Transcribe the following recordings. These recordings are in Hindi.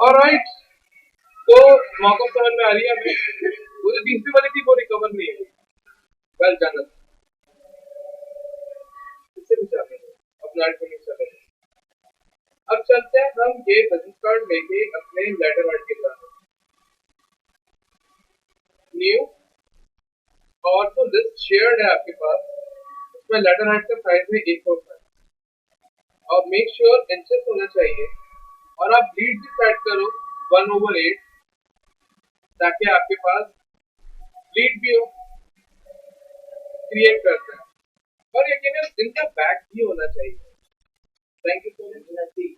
ऑलराइट, तो मौका समझ में आ रही है हमें। वो जो तीसरी वाली थी वो रिकवर नहीं हुई। Well done. इससे भी जाने दो, अपना नहीं चले। अब चलते हैं हम ये बिजनेस कार्ड लेके अपने लेटर हेड के साथ न्यू, और जो लिस्ट शेयर्ड है आपके पास उसमें लेटर हेड का साइज में एक और है, और मेक श्योर इंचेस होना चाहिए, और आप लीड भी सेट करो 1/8 ताकि आपके पास लीड भी हो, क्रिएट करते हैं। और यकीनन इनका बैक भी होना चाहिए। थैंक यू सो मच जन्नती।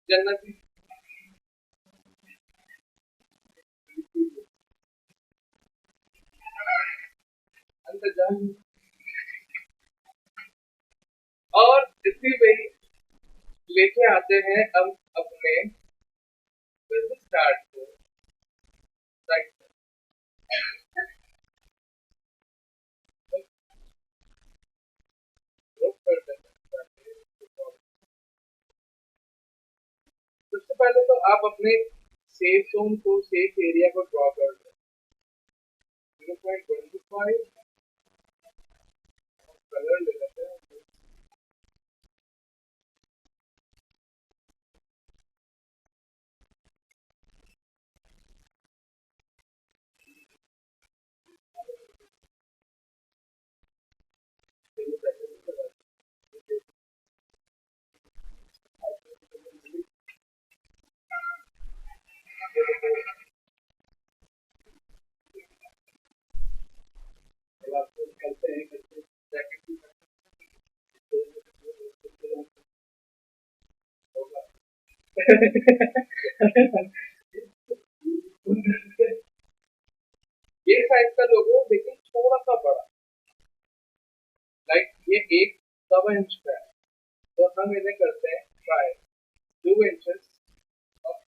जन्नती अंतर्जाल। और इसी में ही लेके आते हैं हम अपने बिजनेस कार्ड को राइट। ग्रुप कर देते हैं। सबसे पहले तो आप अपने सेफ जोन को, सेफ एरिया को ड्रॉ कर दो 0.25। कलर ले लेते हैं। चलते हैं जैकेट भी होगा। ये साइज का लोगो लेकिन थोड़ा सा बड़ा, लाइक ये 1 सवा इंच का है, तो हम इन्हें करते हैं ट्राई 2 इंचेस ऑफ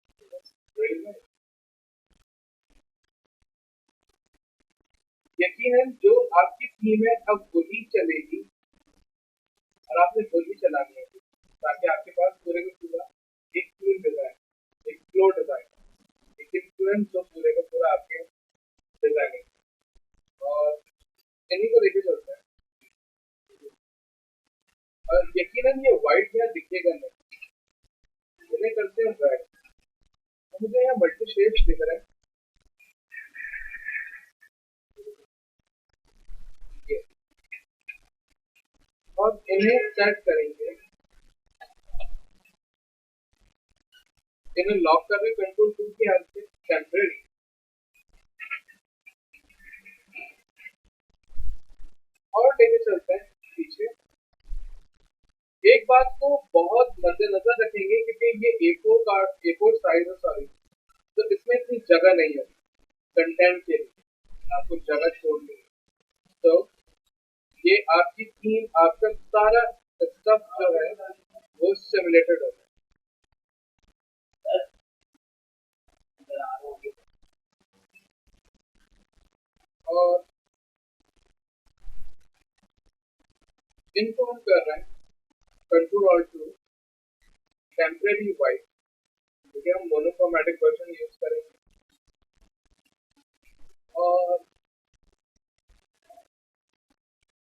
रेलवे। यकीनन जो आपकी थीम है अब वही चलेगी, और आपने वही चलानी है ताकि आपके पास पूरे का पूरा एक क्लीन डिजाइन, एक फ्लो डिजाइन, एक इन्फ्लुएंस जो पूरे का पूरा आपके डिजाइनिंग, और इन्हीं को लेके चलते हैं। और यकीनन ये व्हाइट यहाँ दिखेगा नहीं, इन्हें करते हैं रेड। मुझे यहाँ मल्टी शेड्स दिख रहे हैं, ये, और इन्हें सेट करेंगे, इन्हें लॉक कर रहे कंट्रोल 2 की हेल्प से टेम्परेरी। और लेके चलते हैं पीछे। एक बात को बहुत मद्देनजर रखेंगे क्योंकि ये A4 कार्ड, A4 साइज है, सॉरी, तो इसमें इतनी जगह नहीं है कंटेंट के लिए, आपको जगह छोड़नी है। तो ये आपकी थीम, आपका सारा स्टफ जो है वो सिमुलेटेड होगा। और इनको हम कर रहे हैं कंट्रोल-2 टेम्परेरी वाइट, क्योंकि हम मोनोक्रोमेटिक वर्जन यूज करेंगे। और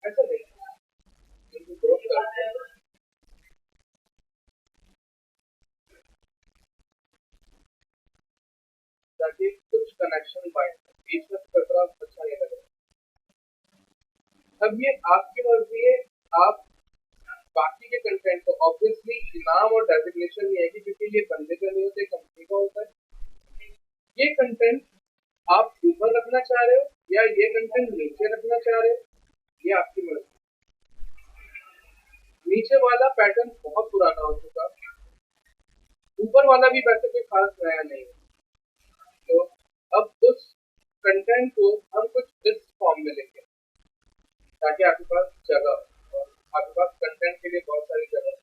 ऐसा नहीं, इनको ग्रुप करते हैं ताकि कुछ कनेक्शन पाए, बीच में कचरा अच्छा नहीं लगेगा। अब ये आपकी मर्जी है, आप बाकी के कंटेंट को, ऑब्वियसली नाम और डेजिग्नेशन नहीं आएगी क्योंकि ये बंदे का नहीं होता, कंपनी का होता है। ये कंटेंट आप ऊपर रखना चाह रहे हो या ये कंटेंट नीचे रखना चाह रहे हो, ये आपकी मर्जी। नीचे वाला पैटर्न बहुत पुराना हो चुका, ऊपर वाला भी वैसे कोई खास नया नहीं है। तो अब उस कंटेंट को हम कुछ इस फॉर्म में लेंगे ताकि आपके पास जगह हो, और आपके पास कंटेंट के लिए बहुत सारी जगह।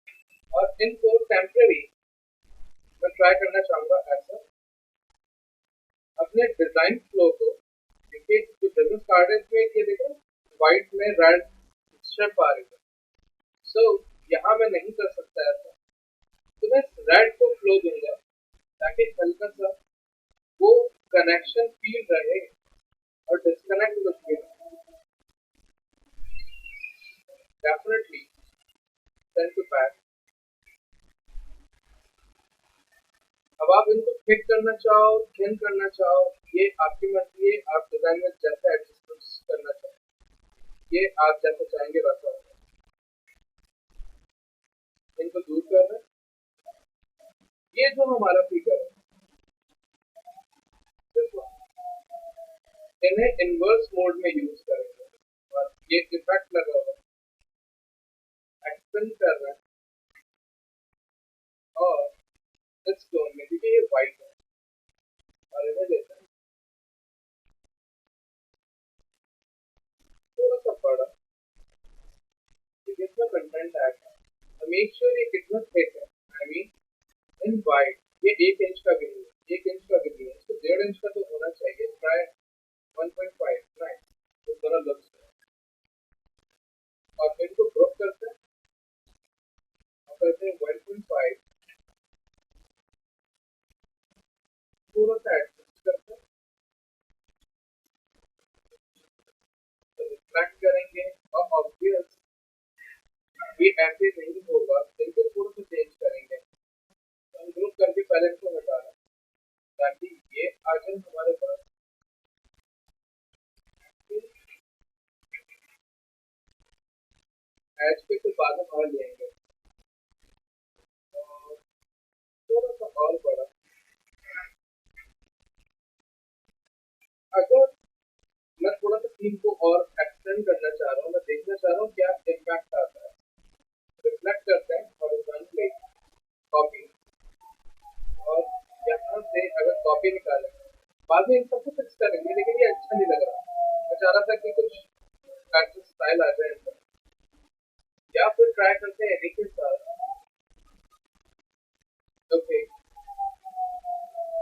और इनको टेम्परेरी मैं ट्राई करना चाहूँगा ऐसा, अपने डिजाइन फ्लो को देखिए, जो बिजनेस कार्ड है इसमें ये देखो व्हाइट में रेड स्ट्रिप आ रही है, सो यहाँ मैं नहीं कर सकता ऐसा, तो मैं रेड को फ्लो दूंगा ताकि हल्का सा वो कनेक्शन फील रहे और डिस्कनेक्ट कुछ भी ना। Definitely send to back. अब आप इनको थिक करना चाहो, थिन करना चाहो, ये आपकी मर्जी है। आप डिजाइन में जैसा एडजस्टमेंट्स करना चाहो, ये आप जैसा चाहेंगे वैसा होगा। इनको दूर कर रहे हैं। ये जो हमारा फिगर है, देखो, इन्हें इन्वर्स मोड में यूज करेंगे और ये इफेक्ट लगा हुआ है, एक्सपेंड कर रहा है और इस टोन में, क्योंकि ये व्हाइट है, और इन्हें लेते हैं थोड़ा सा बड़ा, इसमें कंटेंट ऐड है। मेक श्योर ये कितना थिक है, आई मीन इन वाइड, ये 1 इंच का भी नहीं है, 1 इंच का भी नहीं है, इसको 1.5 इंच का तो होना चाहिए। ट्राई 1.5, नाइस, तो थोड़ा लुक्स है। और इनको ग्रुप करते हैं और करते हैं 1.5, थोड़ा सा एडजस्ट करते हैं, तो रिफ्लेक्ट करेंगे। और ऑब्वियस ये ऐसे नहीं होगा, इनको थोड़ा सा चेंज करेंगे। तो हम ग्रुप करके पहले इसको हटा रहे हैं ताकि ये आ जाए हमारे पास। एज पे तो बाद में और लेंगे और थोड़ा सा और बड़ा। अगर मैं थोड़ा सा थीम को और एक्सटेंड करना चाह रहा हूँ, मैं देखना चाह रहा हूँ क्या इम्पैक्ट आता है, रिफ्लेक्ट करते हैं हॉरिजॉन्टली, कॉपी, और यहाँ से अगर कॉपी निकालें, बाद में इन सबको फिक्स करेंगे, लेकिन ये अच्छा नहीं लग रहा। मैं चाह रहा था कि कुछ ऐसा स्टाइल आ जाए इनका, या फिर ट्राई करते हैं इन्हीं के साथ। ओके,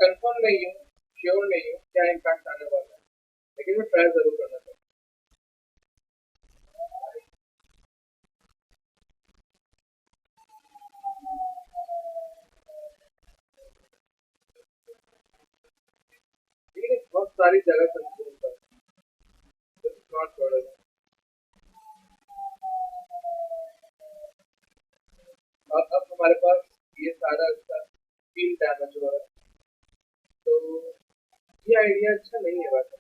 कंफर्म नहीं हूँ, श्योर नहीं हूँ क्या इम्पैक्ट आने वाला है, लेकिन मैं ट्राई जरूर करना चाहता हूँ। लेकिन बहुत सारी जगह कंज्यूम करता हूँ, नॉट गुड। और अब हमारे पास ये सारा इसका फील डैमेज हो रहा है, तो ये आइडिया अच्छा नहीं है वैसे।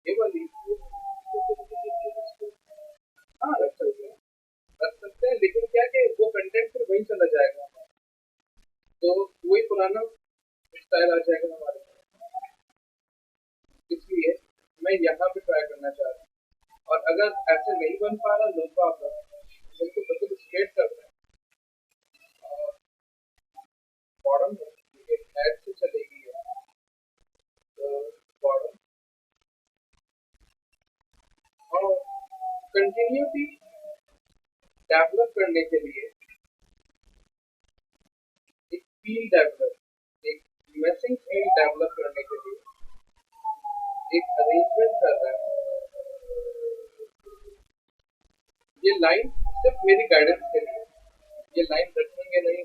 ये वाली हाँ रख सकते हैं, लेकिन क्या कि वो कंटेंट फिर वही चला जाएगा हमारा, तो वही पुराना स्टाइल आ जाएगा हमारे पास। इसलिए मैं यहाँ पे ट्राई करना चाह रहा हूँ, और अगर ऐसे नहीं बन पा रहा, नो प्रॉब्लम, बिल्कुल बिल्कुल स्ट्रेट करते हैं। और बॉटम में एड से चलेगी है, तो बॉटम और कंटिन्यूटी डेवलप करने के लिए एक फील डेवलप, एक मैचिंग फील डेवलप करने के लिए एक अरेंजमेंट कर रहा है। ये लाइन सिर्फ मेरी गाइडेंस के लिए, ये लाइन रखेंगे नहीं।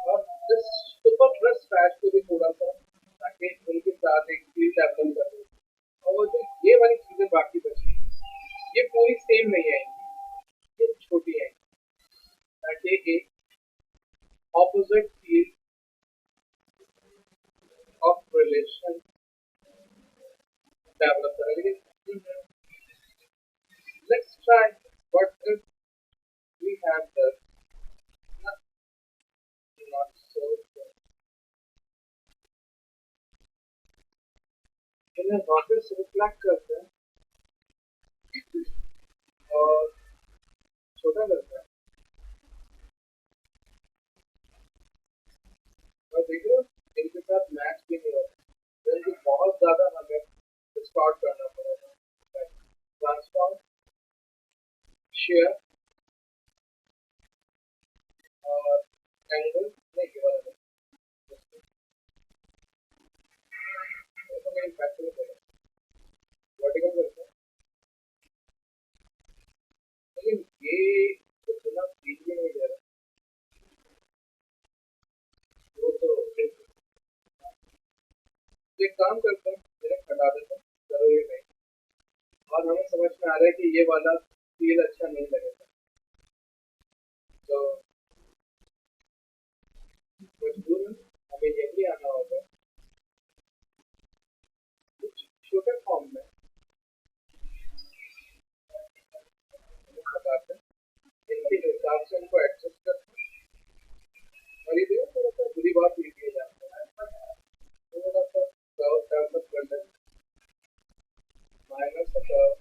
और इस सुपर ट्रस्ट पैच को भी थोड़ा सा, ताकि उनके साथ एक फील डेवलप करूँ। और वो जो ये वाली चीजें बाकी बची हैं, ये पूरी सेम नहीं आएंगी, ये छोटी आएंगी, ताकि एक opposite feel of relation develop करें। लेकिन let's try what if we have the not so, इन्हें वापस रिफ्लेक्ट करते हैं और छोटा करते हैं। और देख रहे हो इनके साथ मैच भी नहीं होता, तो इनको बहुत ज्यादा हमें डिस्टॉर्ट करना पड़ेगा। ट्रांसफॉर्म, शेयर और एंगल नहीं, ये वाला नहीं, तो मैं इम्पैक्ट नहीं करेगा, वर्टिकल करते हैं ये इतना फील भी नहीं दे रहा। वो तो एक काम करता हूँ, मेरे हटा देता हूँ, जरूरी नहीं। और हमें समझ में आ रहा है कि ये वाला फील अच्छा नहीं लगेगा, तो मजबूरन हमें ये भी आना होगा कुछ छोटे फॉर्म में हटाते हैं, इनके हिसाब से इनको एडजस्ट करते हैं। और ये देखो थोड़ा सा बुरी बात ये भी है जाता है, थोड़ा सा कर्व डेवलप कर लेते हैं, माइनर सा कर्व।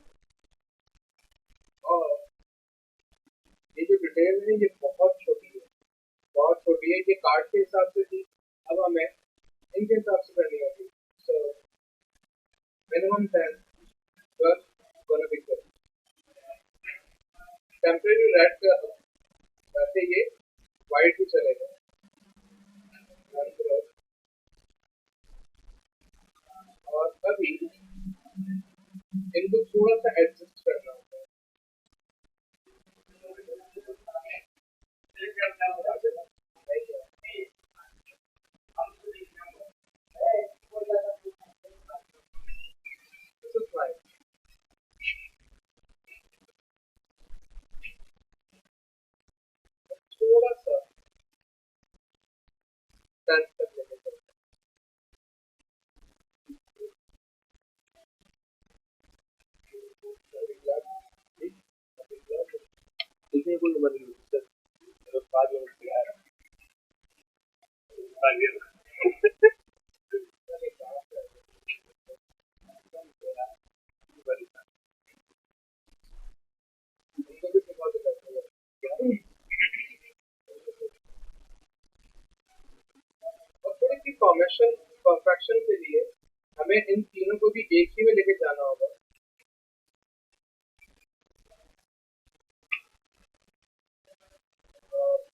और ये जो डिटेल है ये बहुत छोटी है, बहुत छोटी है। ये कार्ड के हिसाब से थी, अब हमें इनके हिसाब से करनी होगी। So minimum 10 12 gonna be good। Temporary red कर दो, वैसे ये वाइट भी चलेगा। और अभी इनको थोड़ा सा एडजस्ट करना होगा। This is fine। थोड़ा सा टच कर लेंगे। देखिए कोई नंबर नहीं है सर, बाद में मुझे आ रहा है। और थोड़ी सी फॉर्मेशन परफेक्शन के लिए हमें इन तीनों को भी एक ही में लेके जाना होगा।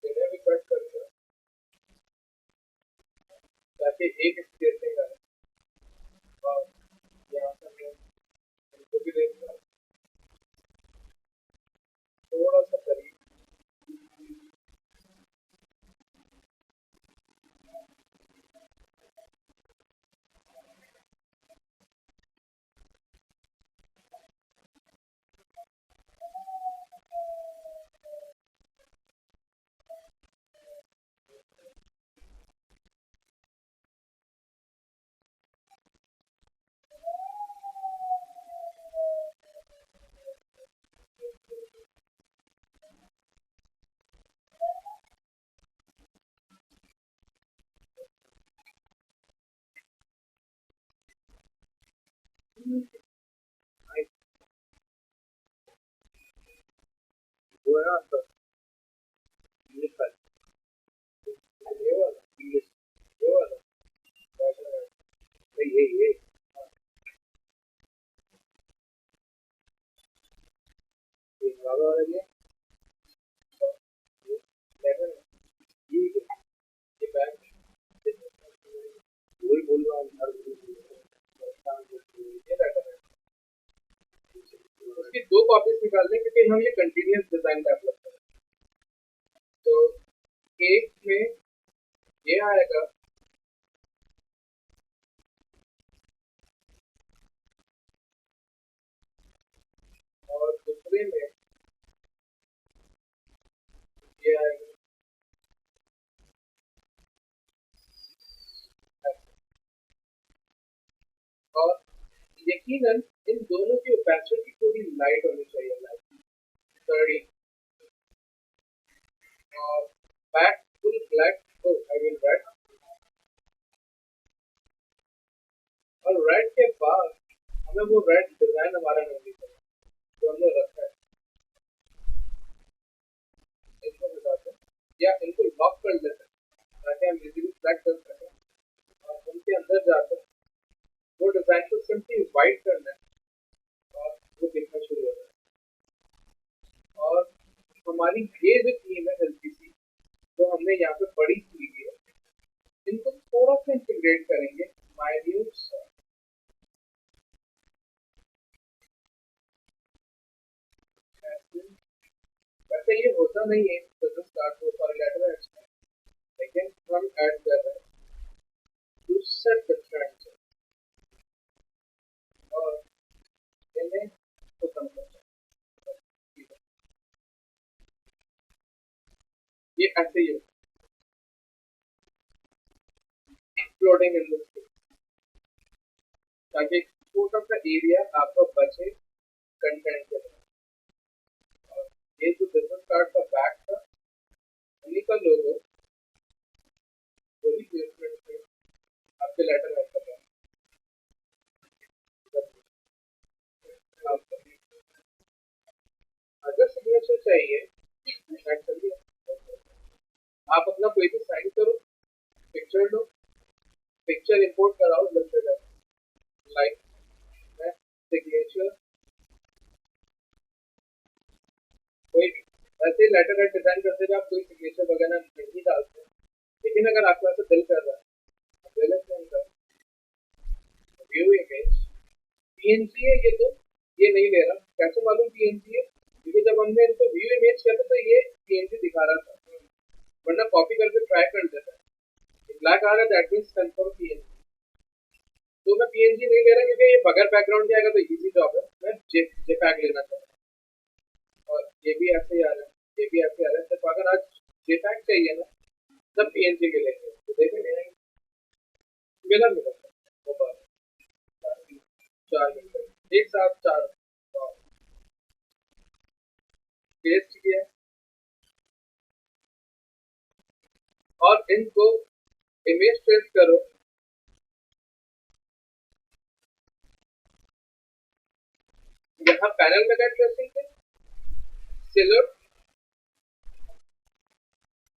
इन्हें भी कट करके ताकि एक स्पेसिंग आए। और यहाँ से हमें इनको भी लेना थोड़ा सा करीब। वो है ना आपका ये वाला, ये वाला ये वाला वाला ये लेवल ये बैक वही बोल रहा हूँ हर ये बैटर है। उसकी दो कॉपीज निकाल दें क्योंकि हम ये कंटिन्यूस डिजाइन डेवलप करें। तो एक में ये आएगा, और दूसरे में ये आएगा। और यकीनन इन दोनों की ओपेसिटी थोड़ी लाइट होनी चाहिए, लाइट 30। और back full black, I mean red. और रेड के बाद हमें वो रेड डिजाइन हमारा नहीं दिखेगा जो हमने रखा है। इनको बताते हैं या इनको लॉक कर लेते हैं ताकि हम इजीली सेलेक्ट कर सकें और उनके अंदर जाकर वो डिजाइन को सिंपली वाइट करना है और वो दिखना शुरू हो जाए। और हमारी ये जो थीम है हल्की सी जो हमने यहाँ पे बड़ी की हुई है, इनको थोड़ा सा इंटीग्रेट करेंगे माइन्यूट सा। वैसे ये होता नहीं है बिजनेस कार्ड को फॉर लेटर हेड, लेकिन हम ऐड कर रहे हैं टू सेट द ट्रेंड और इन्हें खत्म कर दें। ये ऐसे ही एक्सप्लोडिंग इन दिस ताकि एक छोटा सा एरिया आपका बचे कंटेंट के लिए। और ये जो बिजनेस कार्ड का बैक था उन्हीं का लोगो वही प्लेसमेंट पे आपके लेटर हेड कर रहा है। अगर सिग्नेचर चाहिए चलिए आप अपना कोई भी साइन करो, पिक्चर लो, पिक्चर इंपोर्ट कराओ लेटर हेड लाइक सिग्नेचर कोई भी ऐसे लेटर हेड डिजाइन करते हुए आप कोई सिग्नेचर वगैरह नहीं डालते, लेकिन अगर आपको ऐसा दिल कर रहा है व्यू इमेज पीएनजी है, ये तो ये नहीं ले रहा, कैसे मालूम पीएनजी है? क्योंकि जब हमने इनको व्यू इमेज किया था तो ये पीएनजी दिखा रहा था, वरना कॉपी करके ट्राई कर देता है ब्लैक आ रहा है दैट मींस कंफर्म पीएनजी। तो मैं पीएनजी नहीं ले रहा क्योंकि ये बगैर बैकग्राउंड के आएगा तो इजी जॉब है, मैं जेपैग लेना चाहता हूँ। और ये भी ऐसे ही आ रहा है, ये भी ऐसे आ रहा है, सिर्फ अगर आज जेपैग चाहिए ना तब पीएनजी मिलेंगे, तो देखेंगे मिला मिला वो बात 4 मिनट एक साथ 4 पेस्ट किया और इनको इमेज ट्रेस करो, यहाँ पैनल में क्या ट्रेसिंग है सिलर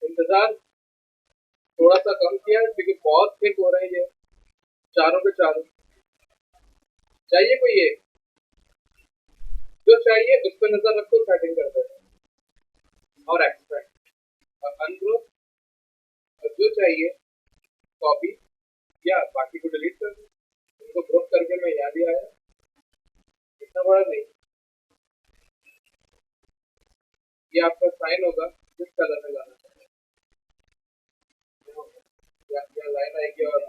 इंतजार थोड़ा सा कम किया क्योंकि बहुत थिक हो रहे हैं ये चारों के चारों। चाहिए कोई एक जो चाहिए उस पर नजर रखो, सेटिंग कर देना और एक्सट्रैक्ट और अनग्रुप, और जो चाहिए कॉपी या बाकी को डिलीट कर दो। उनको ग्रुप करके मैं याद ही आया, इतना बड़ा नहीं। ये आपका साइन होगा जिस कलर में लाना चाहिए, या लाइन आएगी और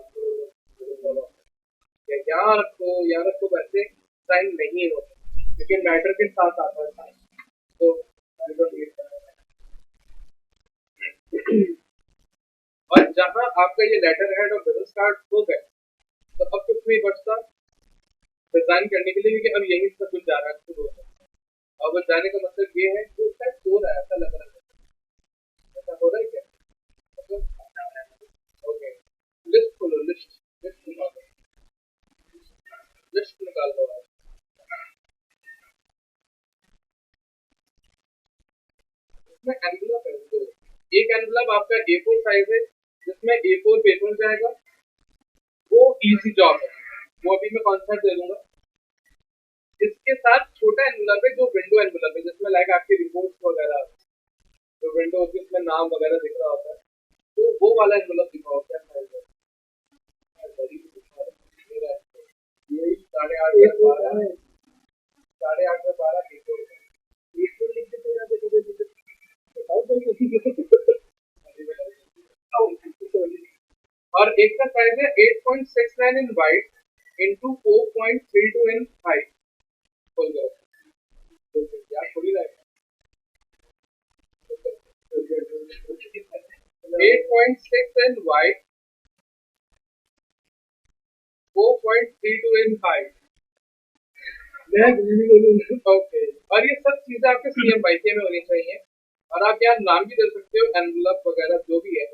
यहाँ रखो यहाँ रखो, वैसे साइन नहीं होता क्योंकि मैटर के साथ आता है साइन, तो और जहां आपका ये लेटर हेड और बिजनेस कार्ड हो गए तो अब कुछ नहीं बचता डिजाइन करने के लिए, क्योंकि अब यही सब कुछ जा रहा है शुरू हो सकता। अब जाने का मतलब ये है कि शायद सो रहा है, ऐसा लग रहा है, ऐसा हो रहा है क्या? ओके लिस्ट खोलो, लिस्ट लिस्ट निकालो, लिस्ट निकाल दो आप। इसमें एनवलप है दो, एक एनवलप आपका A4 साइज है जिसमें A4 पेपर जाएगा, वो इजी जॉब है, वो अभी मैं कॉन्सेप्ट दे दूंगा। इसके साथ छोटा एनवलप है जो विंडो एनवलप है जिसमें लाइक आपकी रिपोर्ट्स वगैरह जो विंडो होती है उसमें नाम वगैरह दिख रहा होता है, तो वो वाला एनवलप दिखाओ क्या साइज है। ये 8.5 से 12 8.5 से 12 और एक का साइज है 8.69 इन वाइड इंटू 4.32 इन हाइट। खोल दो यार, खोल ही रहा है। 8.6 इन वाइड 4.32 इन हाइट। ओके, और ये सब चीजें आपके CMYK में होनी चाहिए, और आप यहाँ नाम भी दे सकते हो एनवलप वगैरह जो भी है,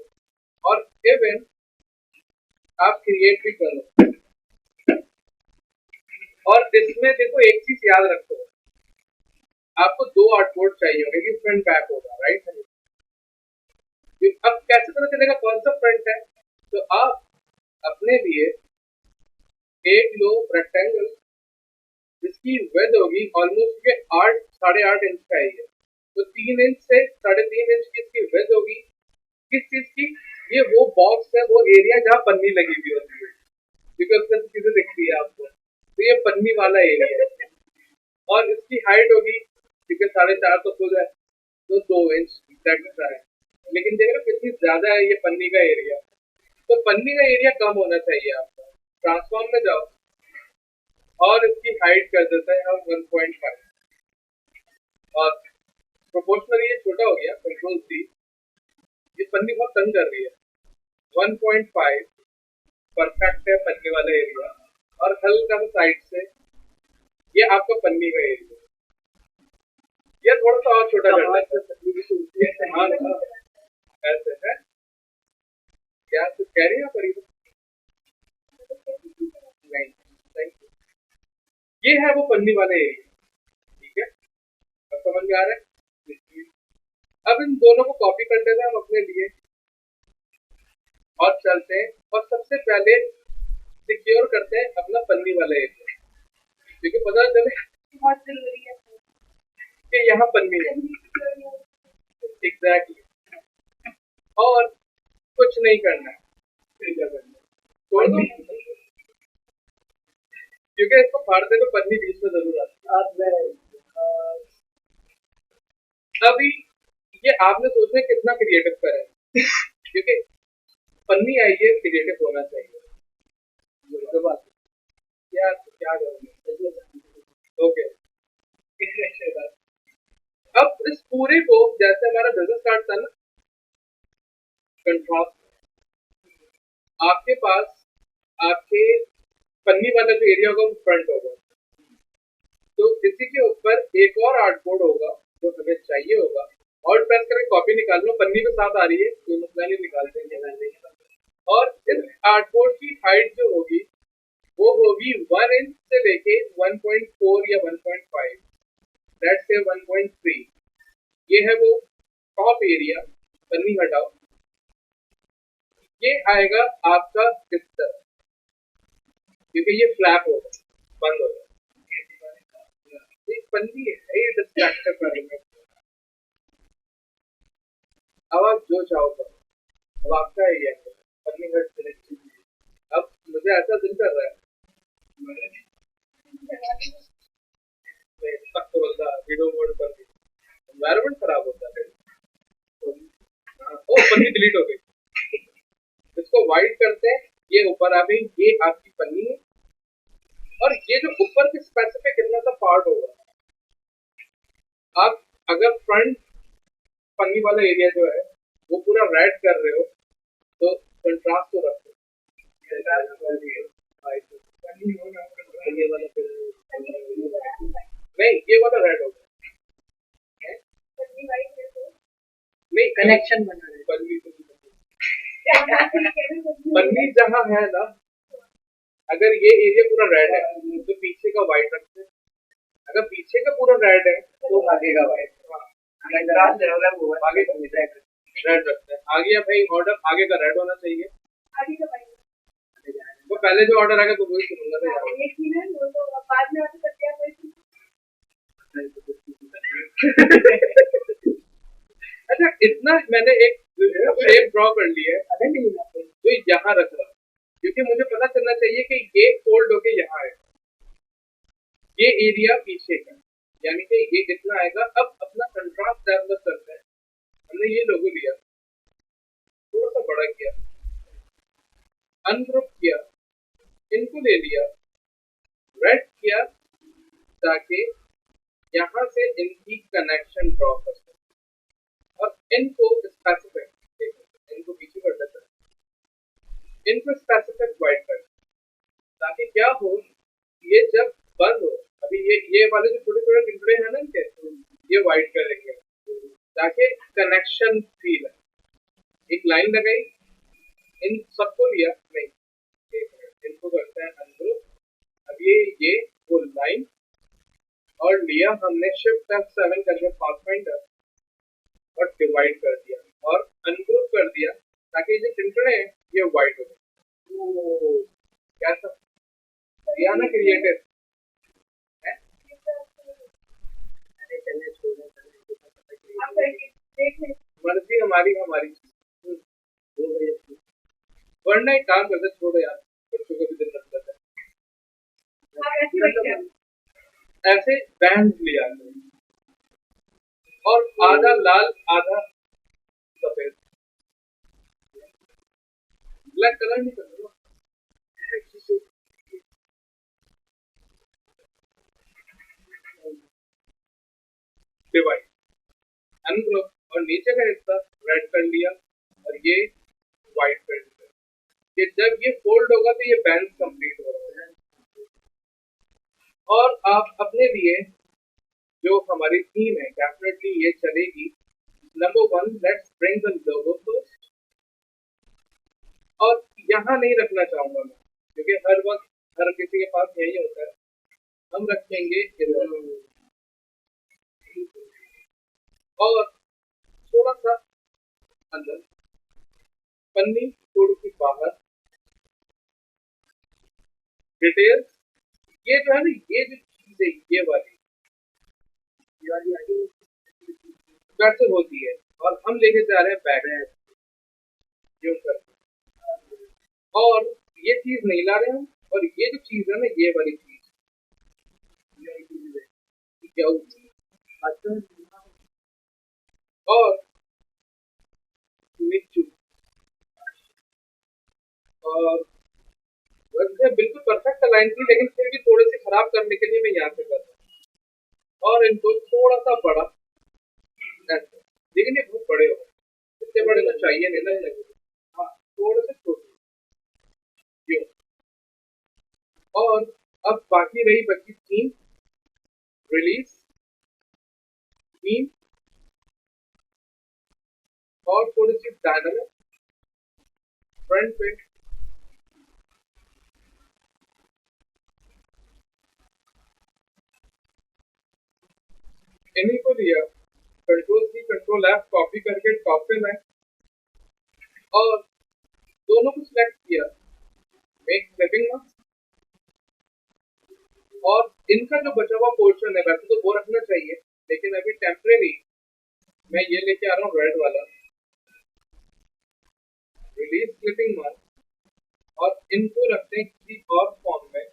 और इवन आप क्रिएट भी करो। और इसमें देखो एक चीज याद रखो, आपको 2 आर्टबोर्ड चाहिए होंगे कि फ्रंट बैक होगा, राइट? अब कैसे पता चलेगा कौन सा फ्रंट है? तो आप अपने लिए एक लो रेक्टेंगल जिसकी विड्थ होगी ऑलमोस्ट 8.5 इंच का ही है, तो 3 इंच से 3.5 इंच की इसकी विड्थ होगी। किस चीज की? ये वो बॉक्स है, वो एरिया जहाँ पन्नी लगी हुई होती है, क्योंकि उसमें तो चीजें दिखती है आपको, तो ये पन्नी वाला एरिया है। और इसकी हाइट होगी ठीक है 4.5 तो फुल है, तो 2 इंच दैट है। लेकिन देख रहे हो कितनी ज्यादा है ये पन्नी का एरिया, तो पन्नी का एरिया कम होना चाहिए आपका। ट्रांसफॉर्म में जाओ और इसकी हाइट कर देते हैं हम 1.5 और प्रोपोर्शनली ये छोटा हो गया, कंट्रोल सी, ये पन्नी बहुत तंग कर रही है। 1.5 परफेक्ट है पन्नी वाला एरिया, और हल्का सा साइड से ये आपका पन्नी का एरिया, ये थोड़ा सा और छोटा करना है। हाँ हाँ, ऐसे है क्या कुछ कह रही है आप? नहीं, थैंक यू। ये है वो पन्नी वाला एरिया, ठीक है, अब समझ में आ रहा है। अब इन दोनों को कॉपी कर लेते हैं हम अपने लिए और चलते हैं, और सबसे पहले सिक्योर करते हैं अपना पन्नी वाला एरिया, क्योंकि पता चले बहुत जरूरी है कि यहाँ पन्नी है। एग्जैक्टली, और कुछ नहीं करना है, छोड़ दो, क्योंकि इसको फाड़ते तो पन्नी बीच में जरूर आती है। अभी ये आपने सोचना है कितना क्रिएटिव करें, क्योंकि पन्नी आई है, क्रिएटिव होना चाहिए। क्या क्या करोगे? ओके, अब इस पूरे को, जैसे हमारा बिजनेस कार्ड था ना, कंट्रास्ट, आपके पास आपके पन्नी वाला जो एरिया होगा वो फ्रंट होगा, तो इसी के ऊपर एक और आर्टबोर्ड होगा जो हमें चाहिए होगा। और प्रेस करके कॉपी निकाल लो, पन्नी के साथ आ रही है, कोई मसला नहीं, निकालते हैं। और इस आर्टबोर्ड की हाइट जो होगी वो होगी 1 इंच से लेके 1.4 या 1.5, लेट्स से 1.3। ये है वो टॉप एरिया, पन्नी हटाओ, ये आएगा आपका इस तरह, क्योंकि ये फ्लैप होगा, बंद होगा। एक पन्नी है, ये डिस्ट्रैक्टिव कर, अब आप जो चाहो करो, अब आपका एरिया है, पन्नी हट सिलेक्ट। अब मुझे ऐसा दिल कर रहा है वीडियो मोड पर भी एनवायरनमेंट खराब होता है। ओ, पन्नी डिलीट हो गई, इसको वाइड करते हैं, ये ऊपर आ गई, ये आपकी पन्नी है। और ये जो ऊपर के स्पेसिफिक इतना सा पार्ट होगा, आप अगर फ्रंट पन्नी वाला एरिया जो है वो पूरा रेड कर रहे हो तो कंट्रास्ट तो रखो। नहीं, ये वाला रेड होगा, नहीं कनेक्शन बना रहे पन्नी पन्नी जहाँ है ना, अगर ये एरिया पूरा रेड है तो पीछे का व्हाइट रखते हैं, अगर पीछे का पूरा रेड है तो आगे का व्हाइट। आगे रेड रखते हैं, आगे भाई ऑर्डर आगे का रेड होना चाहिए, आगे का भाई वो पहले जो ऑर्डर आएगा तो वही सुनूंगा था यार। एक ही है, वो तो बाद में ऑर्डर करते हैं कोई। अच्छा, इतना मैंने एक शेप ड्रॉ कर लिया है जो यहाँ रख रहा, क्योंकि मुझे पता चलना चाहिए कि ये फोल्ड होके यहाँ आएगा, ये एरिया पीछे का, यानी कि ये कितना आएगा। अब अपना कंट्रास्ट डेवलप करते हैं। हमने ये लोगो लिया, थोड़ा सा बड़ा किया, अनग्रुप किया, इनको ले लिया, रेड किया, ताकि यहाँ से इनकी कनेक्शन ड्रॉ कर सके, और इनको स्पेसिफिक, इनको पीछे कर देता है, इनको स्पेसिफिक वाइट कर, ताकि क्या हो, ये जब बंद हो, अभी ये वाले जो छोटे छोटे टिंकड़े हैं ना इनके, ये वाइट करेंगे ताकि कनेक्शन फील है। एक लाइन लगाई, इन सबको लिया, नहीं इनको करते हैं अनग्रुप। अब ये वो लाइन और लिया हमने, शिफ्ट F7 करके पाथफाइंडर और डिवाइड कर दिया और अनग्रुप कर दिया, ताकि जो टिंकड़े हैं ये वाइट हो गए। कैसा दिया ना क्रिएटिव है? मर्जी हमारी हमारी, वरना एक काम करते, छोड़ो यार, बच्चों को भी दिन लग जाता है। ऐसे बैंड लिया, और आधा लाल आधा सफेद। ब्लैक कलर नहीं करना डिवाइड अनग्रुप, और नीचे का हिस्सा रेड कर लिया और ये व्हाइट कर दिया। कि जब ये फोल्ड होगा तो ये बैंड कंप्लीट हो रहा है। और आप अपने लिए जो हमारी थीम है डेफिनेटली ये चलेगी। Number one, let's bring the logo first. और यहाँ नहीं रखना चाहूंगा मैं, क्योंकि हर वक्त हर किसी के पास यही होता है। हम रखेंगे इधर और थोड़ा सा अंदर, पन्नी थोड़ी सी बाहर, डिटेल्स ये जो है ना, ये जो चीज है ये वाली कैसे होती है, और हम लेके जा रहे हैं बैग यूं कर, और ये चीज नहीं ला रहे हम, और ये जो चीज है ना ये वाली चीज क्या होगी, और मिच्चू, और वैसे बिल्कुल परफेक्ट अलाइन थी, लेकिन फिर भी थोड़े से खराब करने के लिए मैं यहाँ से कर रहा हूँ। और इनको थोड़ा सा बड़ा ऐसे, लेकिन ये बहुत बड़े हो गए, इतने बड़े तो चाहिए नहीं ना लगे। हाँ, थोड़े से छोटे यूं। और अब बाकी रही बची थीम, रिलीज थीम, और थोड़ी सी डायनामिक फ्रंट पे। इन्हीं को लिया, control C control F copy करके टॉप पे लाए, और दोनों को सिलेक्ट किया, मेक स्नैपिंग मास्क। और इनका जो बचा हुआ पोर्शन है वैसे तो वो रखना चाहिए, लेकिन अभी टेम्परेरी मैं ये लेके आ रहा हूँ रेड वाला, रिलीज स्लिपिंग मास्क, और इनको रखते हैं किसी और फॉर्म में।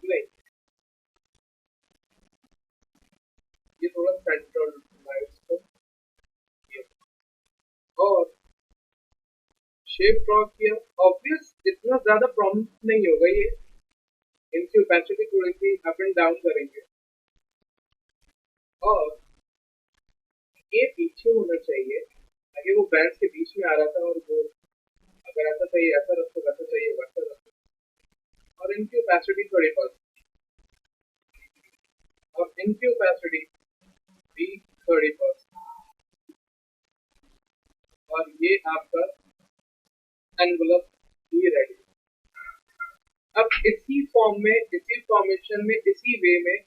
नहीं, ये थोड़ा सेंट्रल लाइट्स को, और शेप ड्रॉ किया। ऑब्वियस इतना ज्यादा प्रॉमिस नहीं होगा ये, इनकी ओपेसिटी थोड़ी सी अप एंड डाउन करेंगे, और ये पीछे होना चाहिए। आगे वो बैंड के बीच में आ रहा था, और वो अगर ऐसा चाहिए ऐसा रखो, वैसा चाहिए वैसा रखो, और इनकी ओपेसिटी थोड़ी बहुत, और इनकी ओपेसिटी भी 30%, और ये आपका एनवलप भी रेडी। अब इसी फॉर्म में, इसी फॉर्मेशन में, इसी वे में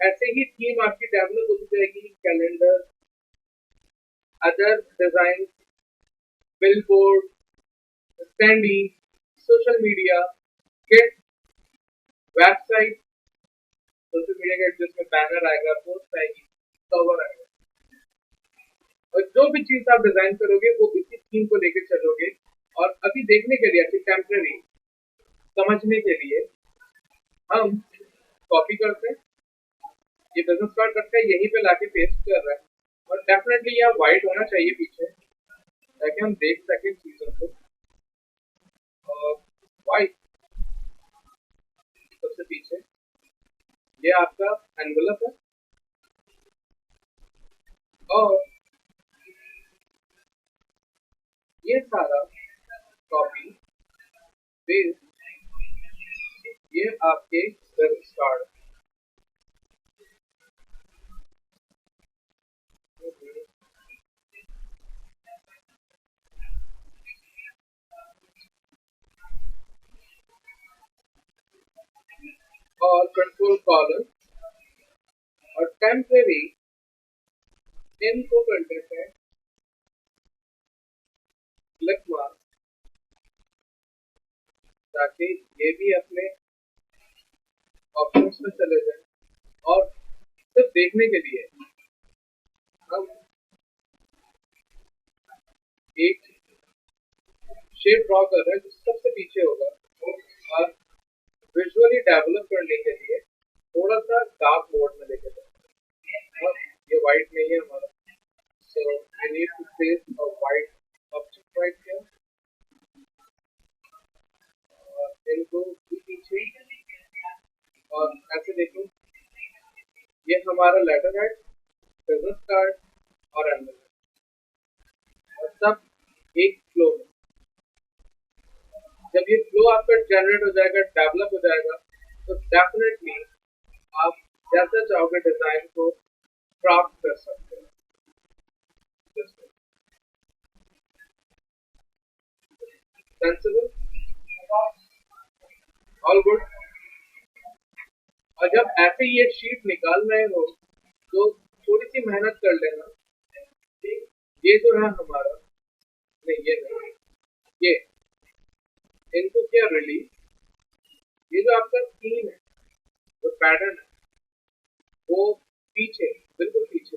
ऐसे ही थीम आपकी डेवलप होती जाएगी। Calendar, other design, billboard, standee, social media kit, website, social media kit जिसमें बैनर आएगा, पोस्ट आएगी, कवर आएगा, और जो भी चीज आप डिजाइन करोगे वो इसी थीम को लेकर चलोगे। और अभी देखने के लिए अच्छी टेम्पररी समझने के लिए हम कॉपी करते हैं, ये बिजनेस कार्ड रखते हैं, यहीं पे लाके पेस्ट कर रहा है, और डेफिनेटली यहाँ व्हाइट होना चाहिए पीछे ताकि हम देख सकें चीजों को। और व्हाइट सबसे पीछे, ये आपका एनवलप है, और ये सारा कॉपी पेस्ट, ये आपके बिजनेस कार्ड। और कंट्रोल कॉलम और टेम्परेरी, इनको कर देते हैं क्लिक मार्क, ताकि ये भी अपने ऑप्शंस में चले जाए। और सिर्फ देखने के लिए हम एक शेप ड्रॉ कर रहे हैं जो सबसे पीछे होगा, और विजुअली डेवलप करने के लिए थोड़ा सा डार्क मोड में लेके जाए। और ये वाइट नहीं है हमारा, so we need to place a white object right here, और इनको भी पीछे, और ऐसे देखो ये हमारा लेटर हेड, बिजनेस कार्ड और एनवलप, और सब एक फ्लो में। जब ये फ्लो आपका जनरेट हो जाएगा, डेवलप हो जाएगा, तो डेफिनेटली आप जैसा चाहोगे डिजाइन को क्राफ्ट कर सकते हो। Sensible, all good. और जब ऐसे ही एक शीट निकाल रहे हो तो थोड़ी सी मेहनत कर लेना। ये जो है हमारा, नहीं ये नहीं, ये इनको क्या रिलीज, ये जो आपका थीम है, जो पैटर्न है, वो पीछे, बिल्कुल पीछे,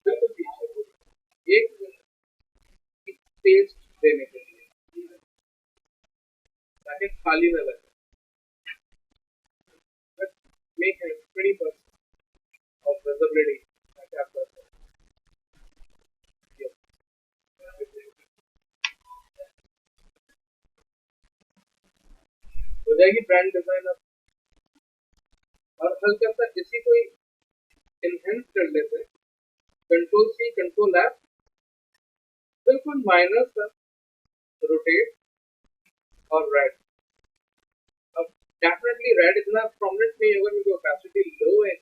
बिल्कुल पीछे, एक टेस्ट देने के लिए, ताकि खाली न लगे। बट मेक 20% ऑफ विजिबिलिटी, ताकि आप कर सकते हो जाएगी ब्रांड डिजाइन अब। और हल्का सा इसी को इनहेंस कर लेते हैं, कंट्रोल सी कंट्रोल एफ, बिल्कुल माइनर सा रोटेट और रेड। अब डेफिनेटली रेड इतना प्रोमिनेंट नहीं होगा क्योंकि ओपेसिटी लो है,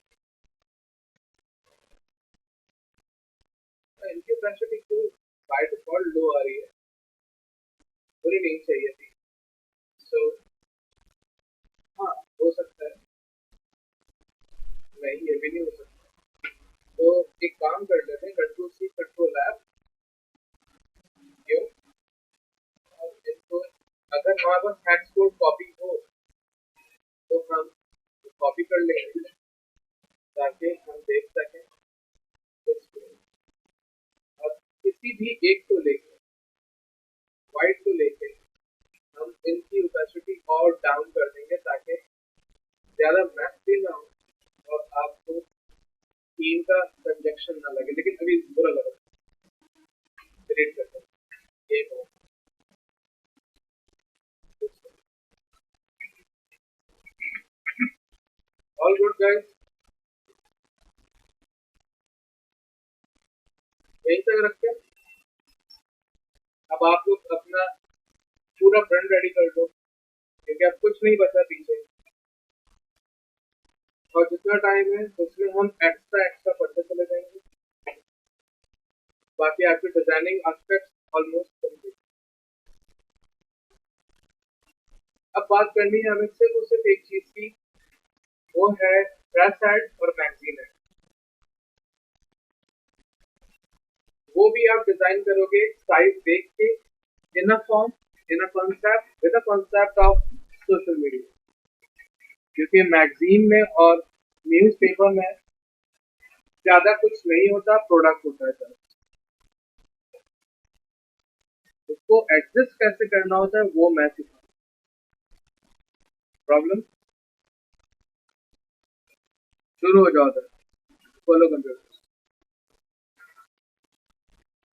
इनकी ओपेसिटी तो बाय डिफॉल्ट लो आ रही है, पूरी नहीं चाहिए थी। सो हाँ, हो सकता है, नहीं ये भी नहीं हो सकता। तो एक काम कर लेते हैं, कंट्रोल सी कंट्रोल एफ, क्यों, और इनको अगर हमारे पास हैक्स कोड कॉपी हो तो हम कॉपी कर लेंगे ताकि हम देख सकें इसको। और किसी भी एक को लेके, वाइट को लेके, हम इनकी ओपेसिटी और डाउन कर देंगे ताकि ज्यादा मैच भी ना हो और आपको थीम का कंजक्शन ना लगे। लेकिन अभी बुरा लगा, डिलीट करते हैं एक और। ऑल गुड गाइस, यहीं तक रखते हैं। अब आप लोग अपना पूरा फ्रंट रेडी कर दो क्योंकि अब कुछ नहीं बचा पीछे, और जितना टाइम है उसमें हम एक्स्ट्रा पढ़ते चले जाएंगे। बाकी आपके डिजाइनिंग एस्पेक्ट्स ऑलमोस्ट कंप्लीट। अब बात करनी है हमें सिर्फ एक चीज की, वो है प्रेस एड और मैगजीन एड। वो भी आप डिजाइन करोगे साइज देख के, in a form, in a concept, with a concept of social media. क्योंकि मैगजीन में और न्यूज़पेपर में ज्यादा कुछ नहीं होता, प्रोडक्ट होता है सर। उसको एडजस्ट कैसे करना होता है वो मैं सिखाऊंगा। प्रॉब्लम शुरू हो जाता है, फॉलो कंप्यूटर।